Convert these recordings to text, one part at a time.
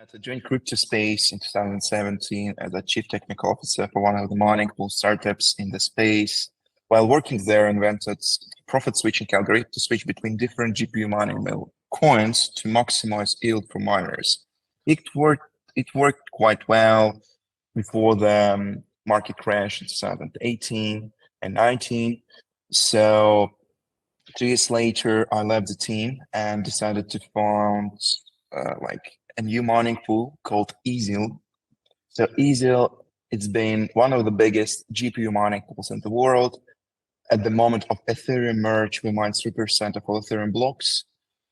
I joined crypto space in 2017 as a chief technical officer for one of the mining pool startups in the space. While working there, I invented profit switching algorithm to switch between different GPU mining mill coins to maximize yield for miners. It worked. It worked quite well before the market crash in 2018 and 19. So 2 years later, I left the team and decided to found like a new mining pool called Ezil. So Ezil, it's been one of the biggest GPU mining pools in the world. At the moment of Ethereum merge, we mine 3% of all Ethereum blocks,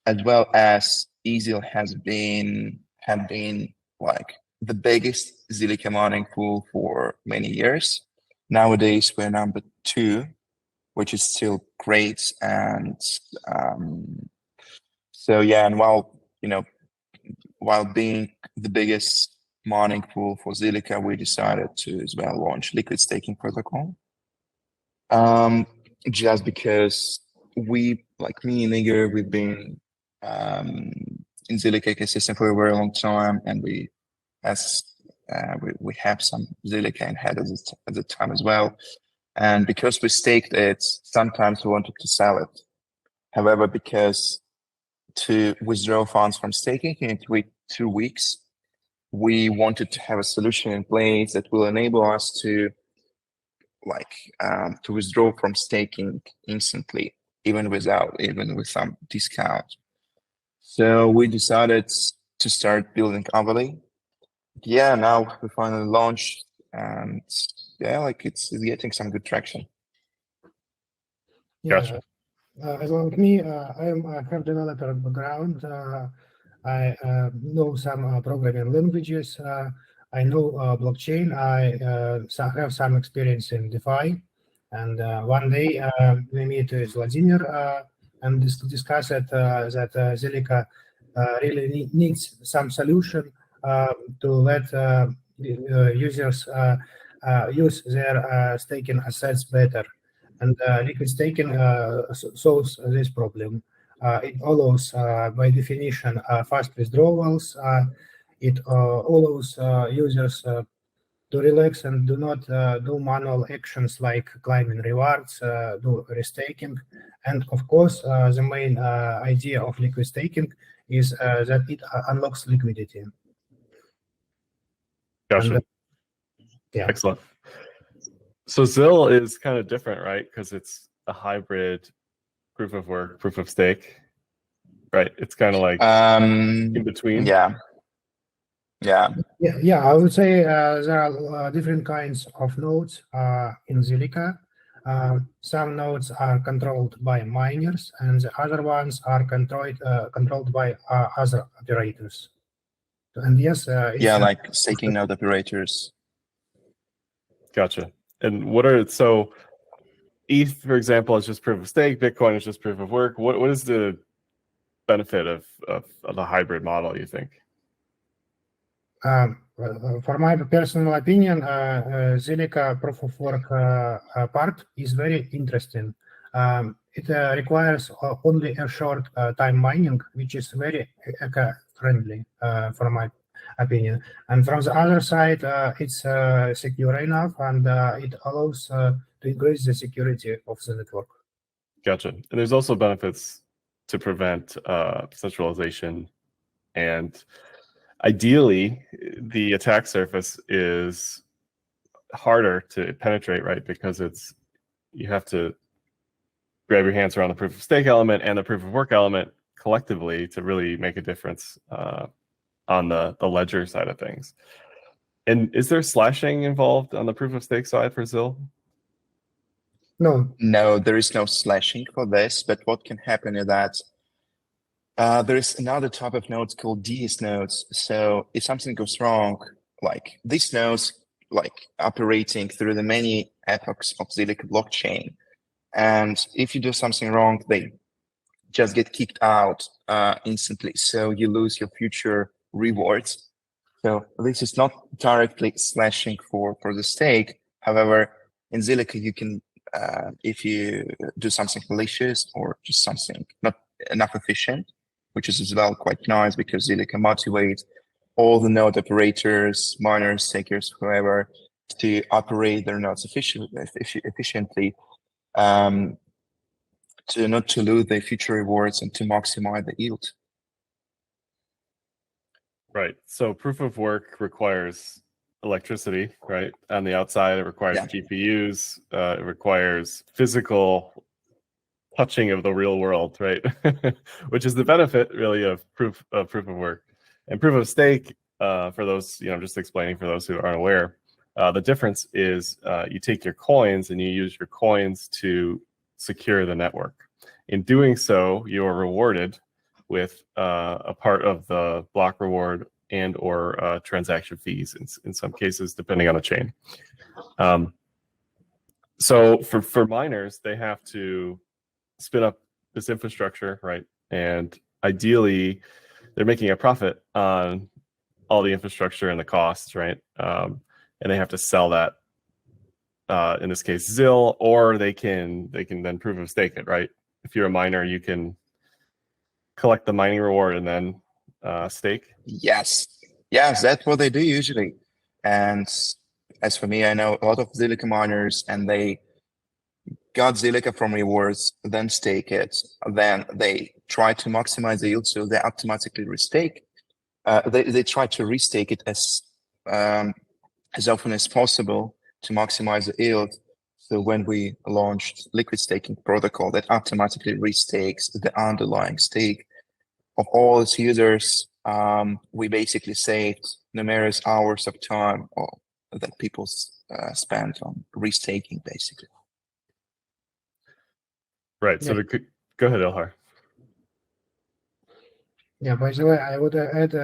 as well as Ezil have been like the biggest Zilliqa mining pool for many years. Nowadays, we're number 2, which is still great. And so yeah, and while being the biggest mining pool for Zilliqa, we decided to as well launch liquid staking protocol. Just because we, like me and Igor, we've been in Zilliqa ecosystem for a very long time, and we have some Zilliqa in head at the time as well. And because we staked it, sometimes we wanted to sell it. However, because to withdraw funds from staking in 2 weeks, we wanted to have a solution in place that will enable us to withdraw from staking instantly, even with some discount. So we decided to start building Avely. Yeah, now we finally launched, and yeah, it's getting some good traction. Yeah, Gotcha. Along with me, I have developer background. I know some programming languages. I know blockchain. I have some experience in DeFi. And one day we meet with Vladimir and discuss it, that Zilliqa really needs some solution to let users use their staking assets better. And liquid staking solves this problem. It allows, by definition, fast withdrawals. It allows users to relax and do not do manual actions like claiming rewards, do restaking. And of course, the main idea of liquid staking is that it unlocks liquidity. Gotcha. And, yeah. Excellent. So Zil is kind of different, right? Because it's a hybrid proof of work, proof of stake, right? It's kind of like in between. Yeah. I would say there are different kinds of nodes in Zilliqa. Some nodes are controlled by miners, and the other ones are controlled by other operators. And yes, like staking node operators. Gotcha. And so ETH, for example, is just proof of stake. Bitcoin is just proof of work. What is the benefit of the hybrid model, you think? For my personal opinion, Zilliqa proof of work part is very interesting. It requires only a short time mining, which is very eco-friendly, for my opinion. And from the other side, it's secure enough, and it allows to increase the security of the network. Gotcha. And there's also benefits to prevent centralization, and ideally, the attack surface is harder to penetrate, right? Because you have to grab your hands around the proof of stake element and the proof of work element collectively to really make a difference on the ledger side of things. And is there slashing involved on the proof of stake side for Zil? No, there is no slashing for this, but what can happen is that there is another type of nodes called DS nodes. So if something goes wrong, like these nodes, like operating through the many epochs of Zilliqa blockchain, and if you do something wrong, they just get kicked out instantly. So you lose your future rewards. So this is not directly slashing for the stake. However, in Zilliqa, you can, if you do something malicious or just something not enough efficient, which is as well quite nice because Zilliqa motivates all the node operators, miners, stakers, whoever, to operate their nodes efficiently, to not to lose their future rewards and to maximize the yield. Right. So proof of work requires electricity, right? On the outside, it requires GPUs. It requires physical touching of the real world, right? Which is the benefit, really, of proof of work. And proof of stake, for those, just explaining for those who aren't aware, the difference is you take your coins and you use your coins to secure the network. In doing so, you are rewarded with a part of the block reward and or transaction fees in some cases, depending on the chain. So for miners, they have to spin up this infrastructure, right? And ideally, they're making a profit on all the infrastructure and the costs, right? And they have to sell that, in this case, Zil, or they can then proof of stake it, right? If you're a miner, you can collect the mining reward and then stake. Yes, that's what they do usually. And as for me, I know a lot of Zilliqa miners, and they got Zilliqa from rewards, then stake it, then they try to maximize the yield, so they automatically restake. They try to restake it as often as possible to maximize the yield. So when we launched liquid staking protocol, that automatically restakes the underlying stake of all its users, we basically saved numerous hours of time that people spent on restaking, basically. Right. So go ahead, Ilhar. Yeah, by the way, I would add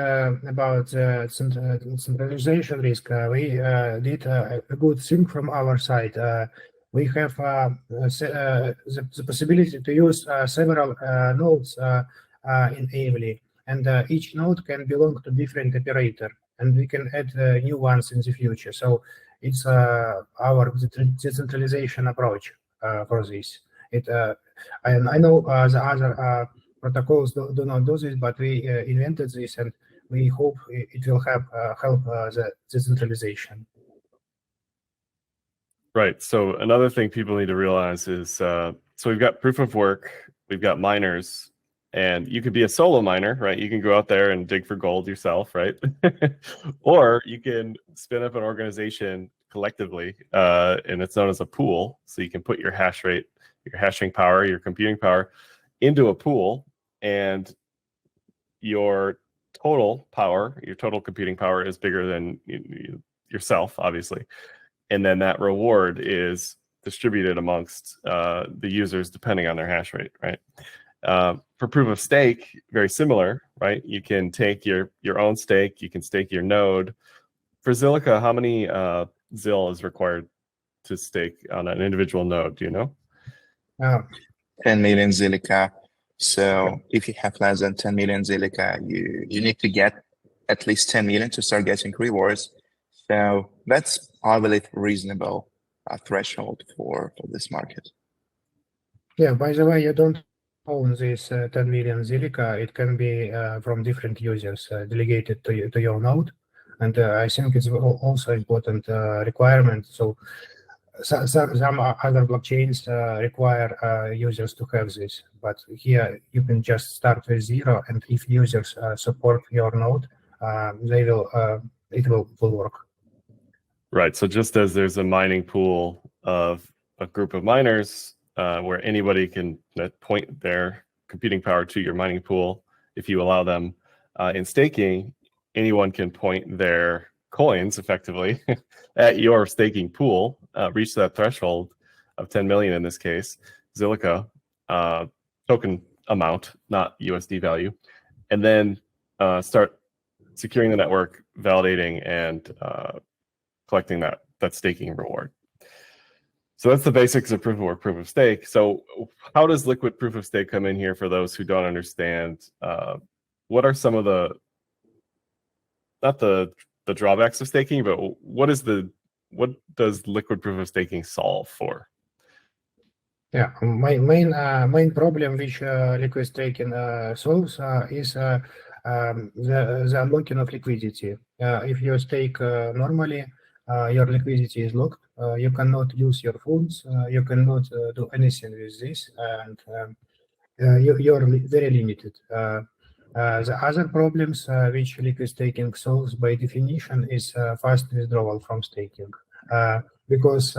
about centralization risk. We did a good thing from our side. We have the possibility to use several nodes in Avely, and each node can belong to different operator, and we can add new ones in the future. So it's our decentralization approach for this. And I know the other protocols do not do this, but we invented this, and we hope it will help the decentralization. Right. So another thing people need to realize is, so we've got proof of work, we've got miners, and you could be a solo miner, right? You can go out there and dig for gold yourself, right? Or you can spin up an organization collectively, and it's known as a pool. So you can put your hash rate, your hashing power, your computing power into a pool, and your total power, your total computing power is bigger than yourself, obviously. And then that reward is distributed amongst the users depending on their hash rate, right? For proof of stake, very similar, right? You can take your own stake, you can stake your node. For Zilliqa, how many Zil is required to stake on an individual node? Do you know? 10 million Zilliqa. So if you have less than 10 million Zilliqa, you need to get at least 10 million to start getting rewards. So that's, I believe, reasonable threshold for this market. Yeah, by the way, you don't own this 10 million Zilliqa. It can be from different users delegated to your node. And I think it's also important requirement. So some other blockchains require users to have this, but here you can just start with 0, and if users support your node, it will work. Right. So just as there's a mining pool of a group of miners where anybody can point their computing power to your mining pool, if you allow them, in staking, anyone can point their coins effectively at your staking pool, reach that threshold of 10 million in this case, Zilliqa token amount, not USD value, and then start securing the network, validating, and collecting that staking reward. So that's the basics of proof of work, proof of stake. So how does liquid proof of stake come in here for those who don't understand? What are some of the, not the drawbacks of staking, but what does liquid proof of staking solve for? Yeah, main problem which liquid staking solves is the unlocking of liquidity. If you stake normally, your liquidity is locked. You cannot use your funds. You cannot do anything with this, and you're very limited. The other problems which liquid staking solves by definition is fast withdrawal from staking, because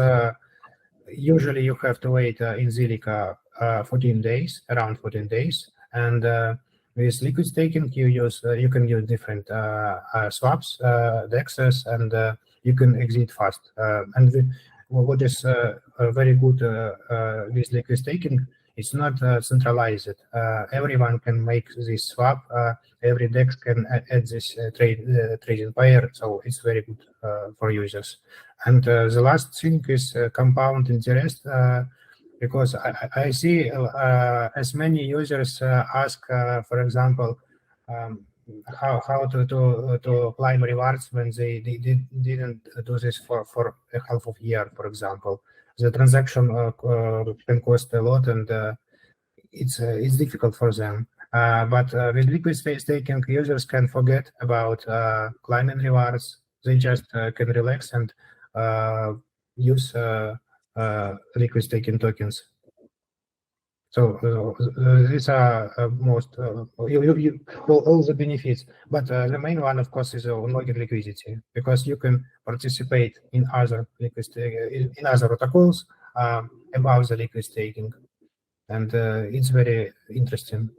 usually you have to wait in Zilliqa 14 days, around 14 days, and with liquid staking you can use different swaps, DEXs, and you can exit fast. What is very good with liquid staking, it's not centralized. Everyone can make this swap. Every DEX can add this trading pair, so it's very good for users. And the last thing is compound interest, because I see as many users ask, for example, how to climb rewards when they didn't do this for a half of year, for example. The transaction can cost a lot, and it's difficult for them. But with liquid staking, users can forget about climbing rewards. They just can relax and use liquid staking tokens. So these are most all the benefits. But the main one, of course, is unlocking liquidity, because you can participate in other in other protocols about the liquid staking, and it's very interesting.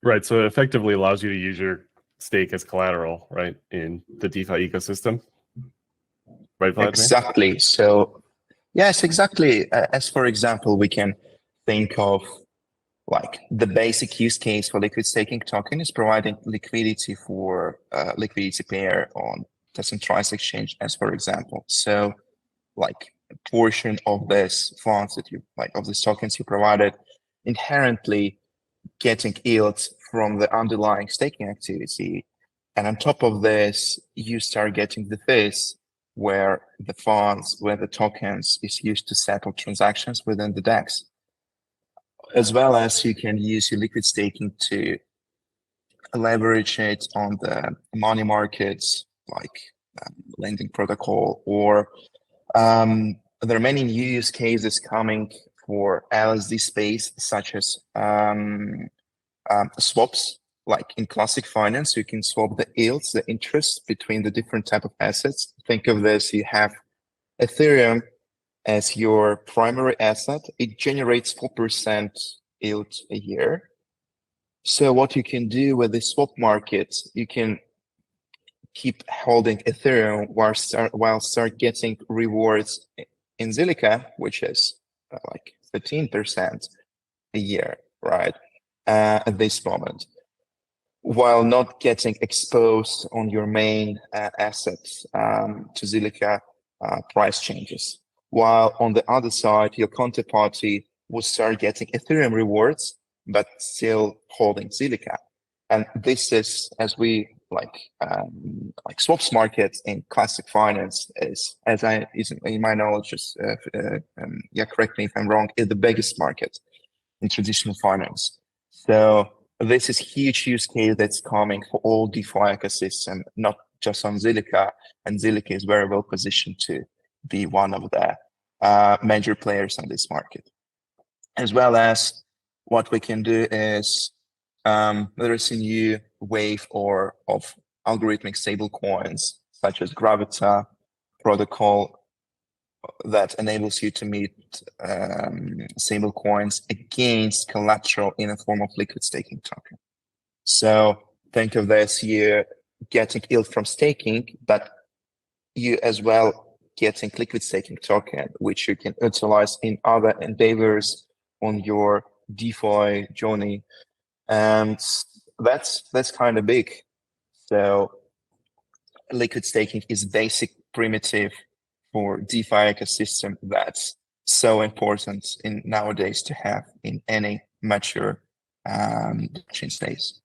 Right. So it effectively allows you to use your stake as collateral, right, in the DeFi ecosystem. Right, Vladimir? Exactly. So, yes, exactly. As for example, we can think of like the basic use case for liquid staking token is providing liquidity for liquidity pair on decentralized exchange, as for example. So, like a portion of this funds that you like of these tokens you provided inherently getting yields from the underlying staking activity. And on top of this, you start getting the fees where the funds, where the tokens is used to settle transactions within the DEX. As well as you can use your liquid staking to leverage it on the money markets, like lending protocol, or there are many new use cases coming for LSD space, such as swaps. Like in classic finance, you can swap the yields, the interest between the different type of assets. Think of this, you have Ethereum as your primary asset. It generates 4% yield a year. So what you can do with the swap market, you can keep holding Ethereum while start getting rewards in Zilliqa, which is like 13% a year, right? At this moment, while not getting exposed on your main assets to Zilliqa price changes. While on the other side, your counterparty will start getting Ethereum rewards, but still holding Zilliqa. And this is, as we like swaps market in classic finance is, in my knowledge, correct me if I'm wrong, is the biggest market in traditional finance. So this is huge use case that's coming for all DeFi ecosystem, not just on Zilliqa, and Zilliqa is very well positioned to be one of the major players on this market. As well as what we can do is there is a new wave of algorithmic stable coins, such as Gravita protocol, that enables you to meet stable coins against collateral in a form of liquid staking token. So think of this, you're getting yield from staking, but you as well getting liquid staking token, which you can utilize in other endeavors on your DeFi journey. And that's kind of big. So liquid staking is basic primitive for DeFi ecosystem that's so important in nowadays to have in any mature blockchain space.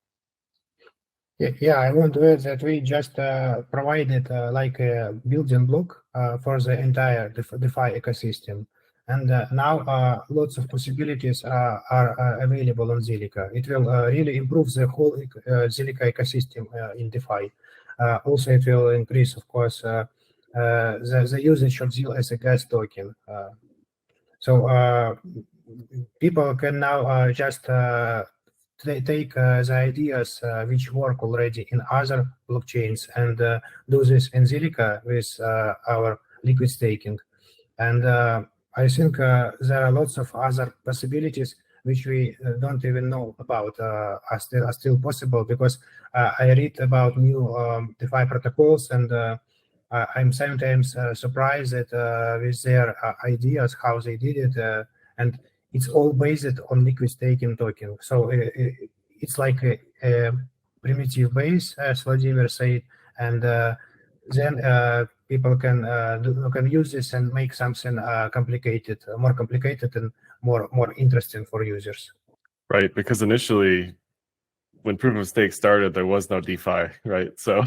Yeah, I want to add that we just provided like a building block for the entire DeFi ecosystem. And now lots of possibilities are available on Zilliqa. It will really improve the whole Zilliqa ecosystem in DeFi. Also, it will increase, of course, the usage of ZIL as a gas token. So people can now just take the ideas which work already in other blockchains and do this in Zilliqa with our liquid staking. And I think there are lots of other possibilities which we don't even know about are still possible, because I read about new DeFi protocols, and I'm sometimes surprised that with their ideas, how they did it, and it's all based on liquid staking token. So it's like a primitive base, as Vladimir said, and then people can use this and make something complicated, more complicated, and more interesting for users. Right, because initially, when proof of stake started, there was no DeFi, right? So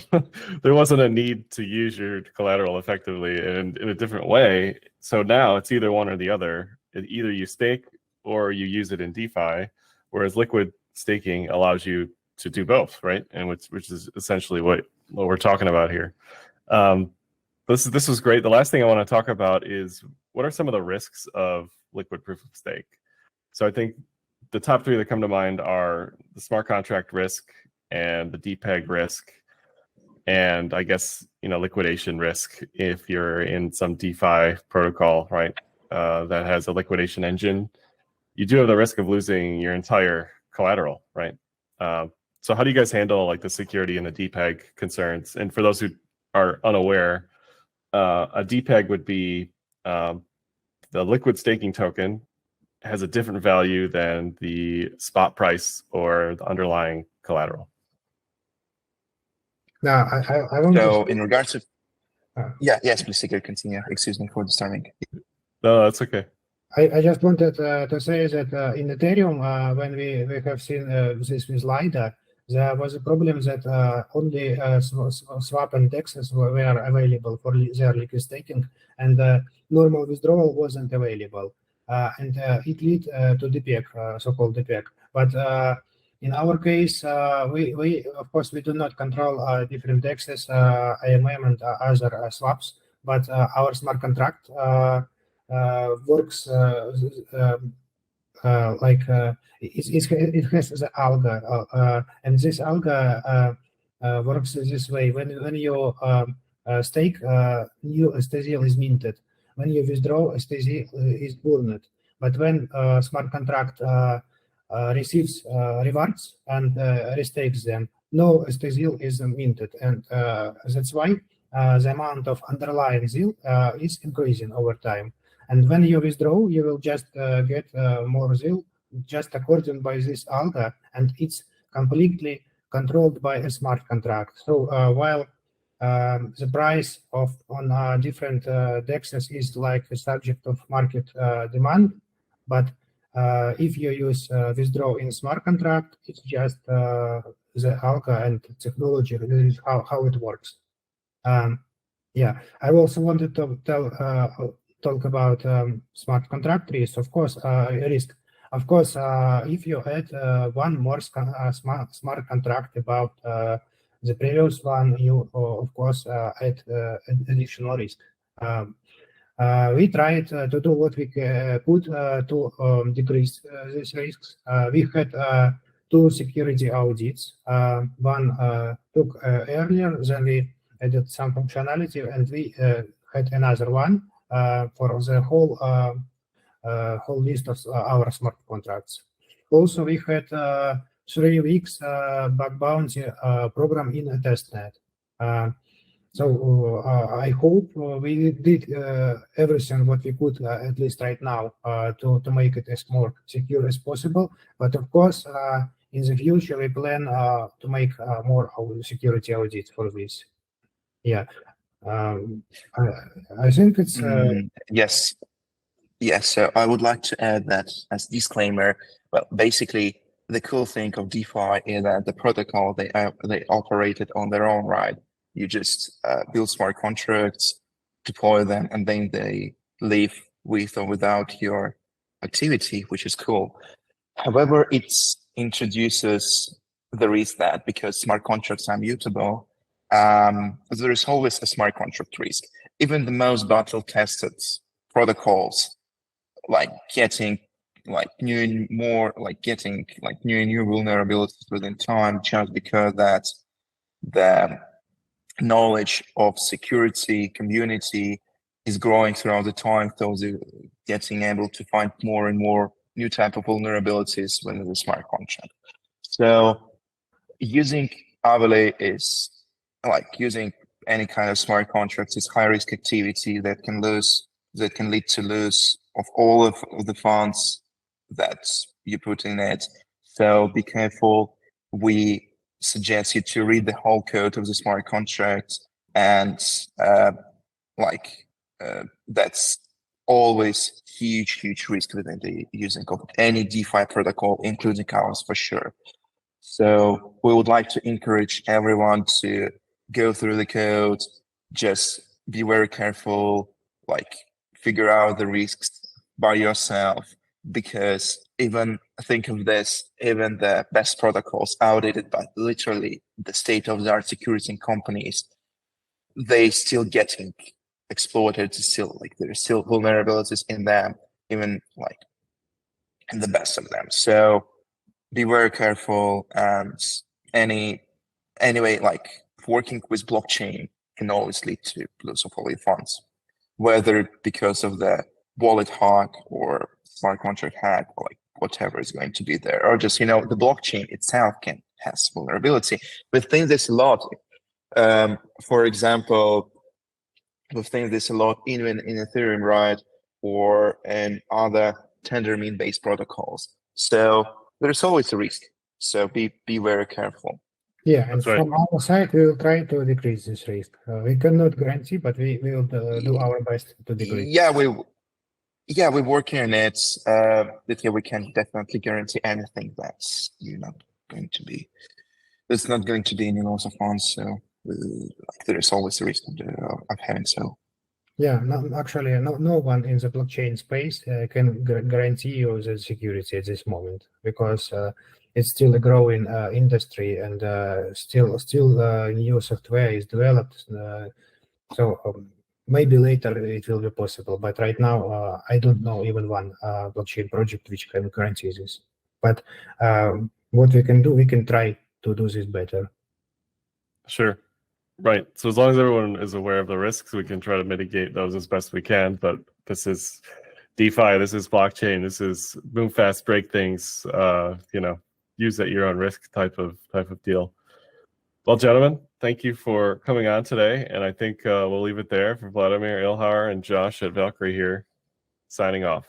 there wasn't a need to use your collateral effectively and in a different way. So now it's either one or the other. Either you stake or you use it in DeFi, whereas liquid staking allows you to do both, right? And which is essentially what we're talking about here. This was great. The last thing I want to talk about is what are some of the risks of liquid proof of stake? So I think the top three that come to mind are the smart contract risk and the DPEG risk, and I guess liquidation risk if you're in some DeFi protocol, right? That has a liquidation engine. You do have the risk of losing your entire collateral, right? So how do you guys handle like the security and the DPEG concerns? And for those who are unaware, a DPEG would be the liquid staking token has a different value than the spot price or the underlying collateral. Now, I want So to... in regards to... yes, please, Sigurd, continue. Excuse me for disturbing. No, that's okay. I just wanted to say that in Ethereum, when we have seen this with LIDA, there was a problem that only swap and DEXs were available for their liquid staking, and normal withdrawal wasn't available. And it led to DPEG, so-called DPEG. But in our case, we of course we do not control different DEXs, AMM, and other swaps, but our smart contract works like it has the alga, and this alga works this way. When you stake, new STZL is minted. When you withdraw, STZ is burned. But when smart contract receives rewards and restakes them, no STZL is minted, and that's why the amount of underlying ZIL is increasing over time. And when you withdraw, you will just get more ZIL just according by this alga, and it's completely controlled by a smart contract. So while the price on different DEXs is like the subject of market demand, but if you use withdraw in smart contract, it's just the alga and technology. This is how it works. Yeah, I also wanted to talk about smart contract risk. Of course, risk. Of course, if you add one more smart contract about the previous one, you of course add additional risk. We tried to do what we could to decrease these risks. We had two security audits. One took earlier, then we added some functionality, and we had another one for the whole list of our smart contracts. Also, we had 3 weeks bug bounty program in a testnet. So I hope we did everything what we could, at least right now, to make it as more secure as possible. But of course, in the future, we plan to make more security audits for this. Yeah, I think it's... Yes. Yes, so I would like to add that as disclaimer. Well, basically, the cool thing of DeFi is that the protocol, they operate it on their own, right? You just build smart contracts, deploy them, and then they live with or without your activity, which is cool. However, it introduces the risk that because smart contracts are mutable, there is always a smart contract risk. Even the most battle-tested protocols, like getting like new and more, like getting like new and new vulnerabilities within time, just because that the knowledge of security community is growing throughout the time, so they're getting able to find more and more new type of vulnerabilities within the smart contract. So using Avely is like using any kind of smart contracts is high risk activity that can lead to lose of all of the funds that you put in it. So be careful. We suggest you to read the whole code of the smart contract, and that's always huge risk within the using of any DeFi protocol, including ours for sure. So we would like to encourage everyone to go through the code, just be very careful, like figure out the risks by yourself, because even think of this, even the best protocols outdated by literally the state-of-the-art security companies, they still getting exploited, still like there's still vulnerabilities in them, even like in the best of them. So be very careful, and anyway, like working with blockchain can always lead to loss of all your funds, whether because of the wallet hack or smart contract hack, or like whatever is going to be there, or just the blockchain itself has vulnerability. We think this a lot. For example, we think this a lot even in Ethereum, right, or in other Tendermint based protocols. So there's always a risk. So be very careful. Yeah, and That's right. from our side, we will try to decrease this risk. We cannot guarantee, but we will do our best to decrease. Yeah, we're working on it. That we can definitely guarantee anything that's not going to be. There's not going to be any loss of funds. So there is always a risk of having so. Yeah, actually, no one in the blockchain space can guarantee you the security at this moment, because it's still a growing industry, and still new software is developed. So maybe later it will be possible, but right now I don't know even one blockchain project which can guarantee this. But what we can do, we can try to do this better. Sure. Right. So as long as everyone is aware of the risks, we can try to mitigate those as best we can. But this is DeFi, this is blockchain, this is move fast, break things, use at your own risk type of deal. Well, gentlemen, thank you for coming on today. And I think we'll leave it there for Vladimir, Ilhar, and Josh at Valkyrie here, signing off.